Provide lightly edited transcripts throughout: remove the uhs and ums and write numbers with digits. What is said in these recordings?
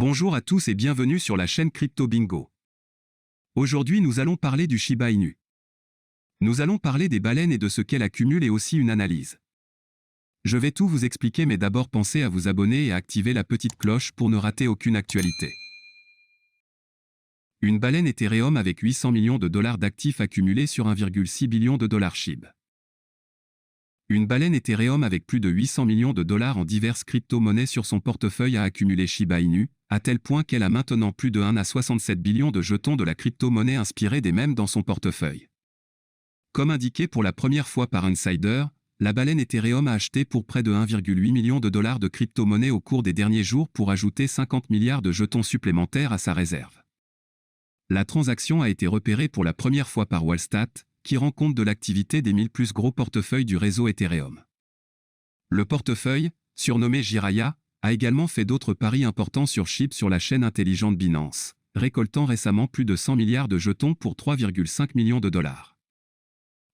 Bonjour à tous et bienvenue sur la chaîne Crypto Bingo. Aujourd'hui nous allons parler du Shiba Inu. Nous allons parler des baleines et de ce qu'elles accumulent et aussi une analyse. Je vais tout vous expliquer mais d'abord pensez à vous abonner et à activer la petite cloche pour ne rater aucune actualité. Une baleine Ethereum avec 800 millions de dollars d'actifs accumulés sur 1,6 billion de dollars SHIB. Une baleine Ethereum avec plus de 800 millions de dollars en diverses crypto-monnaies sur son portefeuille a accumulé Shiba Inu, à tel point qu'elle a maintenant plus de 1 à 67 billions de jetons de la crypto-monnaie inspirée des mêmes dans son portefeuille. Comme indiqué pour la première fois par Insider, la baleine Ethereum a acheté pour près de 1,8 million de dollars de crypto-monnaies au cours des derniers jours pour ajouter 50 milliards de jetons supplémentaires à sa réserve. La transaction a été repérée pour la première fois par Wallstat, qui rend compte de l'activité des 1000 plus gros portefeuilles du réseau Ethereum. Le portefeuille, surnommé Jiraiya, a également fait d'autres paris importants sur SHIB sur la chaîne intelligente Binance, récoltant récemment plus de 100 milliards de jetons pour 3,5 millions de dollars.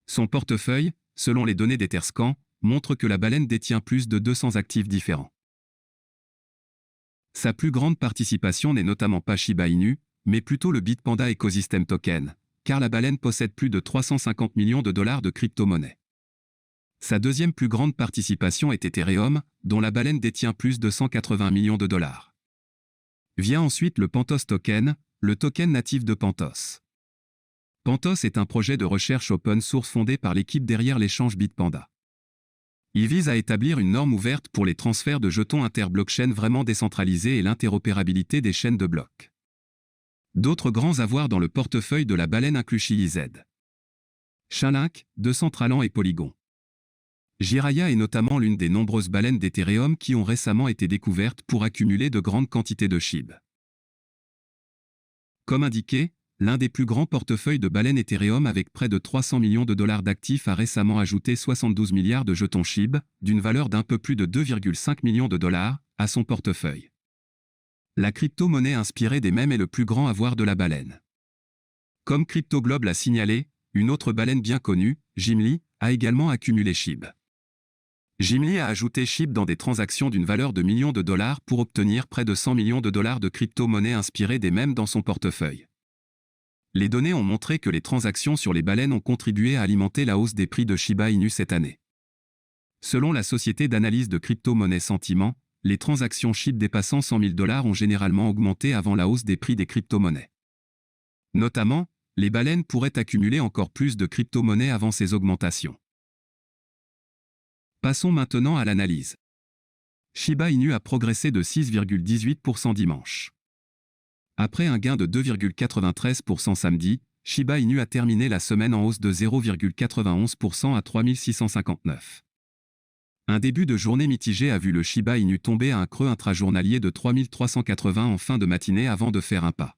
Son portefeuille, selon les données d'Etherscan, montre que la baleine détient plus de 200 actifs différents. Sa plus grande participation n'est notamment pas Shiba Inu, mais plutôt le Bitpanda Ecosystem Token, car la baleine possède plus de 350 millions de dollars de crypto-monnaies. Sa deuxième plus grande participation est Ethereum, dont la baleine détient plus de 180 millions de dollars. Vient ensuite le Pantos Token, le token natif de Pantos. Pantos est un projet de recherche open source fondé par l'équipe derrière l'échange Bitpanda. Il vise à établir une norme ouverte pour les transferts de jetons inter-blockchain vraiment décentralisés et l'interopérabilité des chaînes de blocs. D'autres grands avoirs dans le portefeuille de la baleine incluent ChiiZ, Chainlink, Decentraland et Polygon. Jiraiya est notamment l'une des nombreuses baleines d'Ethereum qui ont récemment été découvertes pour accumuler de grandes quantités de SHIB. Comme indiqué, l'un des plus grands portefeuilles de baleines Ethereum avec près de 300 millions de dollars d'actifs a récemment ajouté 72 milliards de jetons SHIB, d'une valeur d'un peu plus de 2,5 millions de dollars, à son portefeuille. La crypto-monnaie inspirée des mêmes est le plus grand avoir de la baleine. Comme CryptoGlobe l'a signalé, une autre baleine bien connue, Gimli, a également accumulé SHIB. Gimli a ajouté SHIB dans des transactions d'une valeur de millions de dollars pour obtenir près de 100 millions de dollars de crypto-monnaie inspirée des mêmes dans son portefeuille. Les données ont montré que les transactions sur les baleines ont contribué à alimenter la hausse des prix de Shiba Inu cette année. Selon la société d'analyse de crypto-monnaie Sentiment, les transactions SHIB dépassant 100 000 dollars ont généralement augmenté avant la hausse des prix des crypto-monnaies. Notamment, les baleines pourraient accumuler encore plus de crypto-monnaies avant ces augmentations. Passons maintenant à l'analyse. Shiba Inu a progressé de 6,18% dimanche. Après un gain de 2,93% samedi, Shiba Inu a terminé la semaine en hausse de 0,91% à 3659. Un début de journée mitigé a vu le Shiba Inu tomber à un creux intrajournalier de 3380 en fin de matinée avant de faire un pas.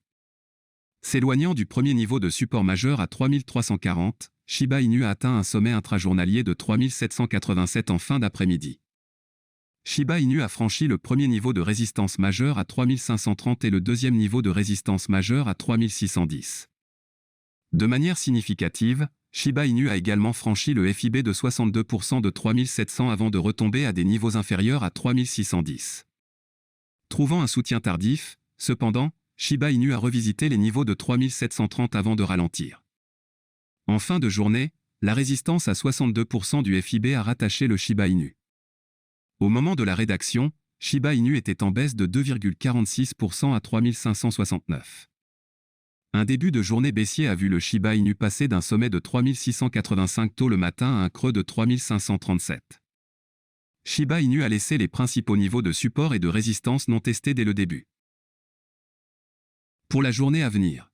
S'éloignant du premier niveau de support majeur à 3340, Shiba Inu a atteint un sommet intrajournalier de 3787 en fin d'après-midi. Shiba Inu a franchi le premier niveau de résistance majeure à 3530 et le deuxième niveau de résistance majeure à 3610. De manière significative, Shiba Inu a également franchi le FIB de 62% de 3700 avant de retomber à des niveaux inférieurs à 3610. Trouvant un soutien tardif, cependant, Shiba Inu a revisité les niveaux de 3730 avant de ralentir. En fin de journée, la résistance à 62% du FIB a rattaché le Shiba Inu. Au moment de la rédaction, Shiba Inu était en baisse de 2,46% à 3569. Un début de journée baissier a vu le Shiba Inu passer d'un sommet de 3685 tôt le matin à un creux de 3537. Shiba Inu a laissé les principaux niveaux de support et de résistance non testés dès le début. Pour la journée à venir,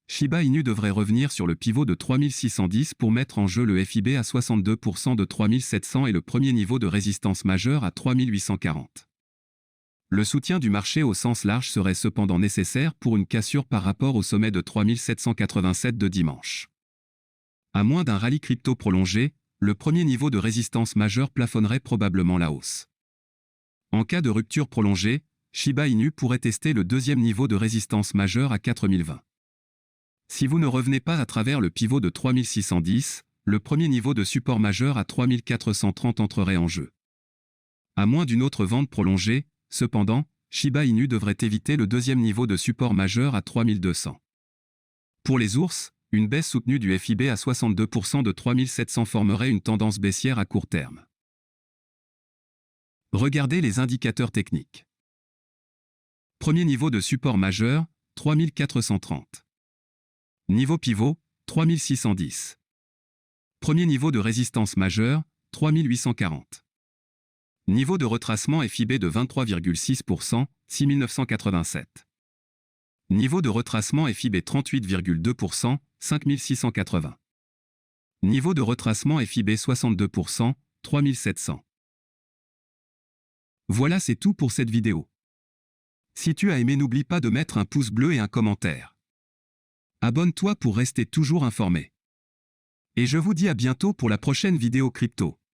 Shiba Inu devrait revenir sur le pivot de 3610 pour mettre en jeu le FIB à 62% de 3700 et le premier niveau de résistance majeure à 3840. Le soutien du marché au sens large serait cependant nécessaire pour une cassure par rapport au sommet de 3787 de dimanche. À moins d'un rallye crypto prolongé, le premier niveau de résistance majeure plafonnerait probablement la hausse. En cas de rupture prolongée, Shiba Inu pourrait tester le deuxième niveau de résistance majeure à 4020. Si vous ne revenez pas à travers le pivot de 3610, le premier niveau de support majeur à 3430 entrerait en jeu. À moins d'une autre vente prolongée, cependant, Shiba Inu devrait éviter le deuxième niveau de support majeur à 3200. Pour les ours, une baisse soutenue du FIB à 62% de 3700 formerait une tendance baissière à court terme. Regardez les indicateurs techniques. Premier niveau de support majeur, 3430. Niveau pivot, 3610. Premier niveau de résistance majeure, 3840. Niveau de retracement FIB de 23,6%, 6987. Niveau de retracement FIB 38,2%, 5680. Niveau de retracement FIB 62%, 3700. Voilà, c'est tout pour cette vidéo. Si tu as aimé, n'oublie pas de mettre un pouce bleu et un commentaire. Abonne-toi pour rester toujours informé. Et je vous dis à bientôt pour la prochaine vidéo crypto.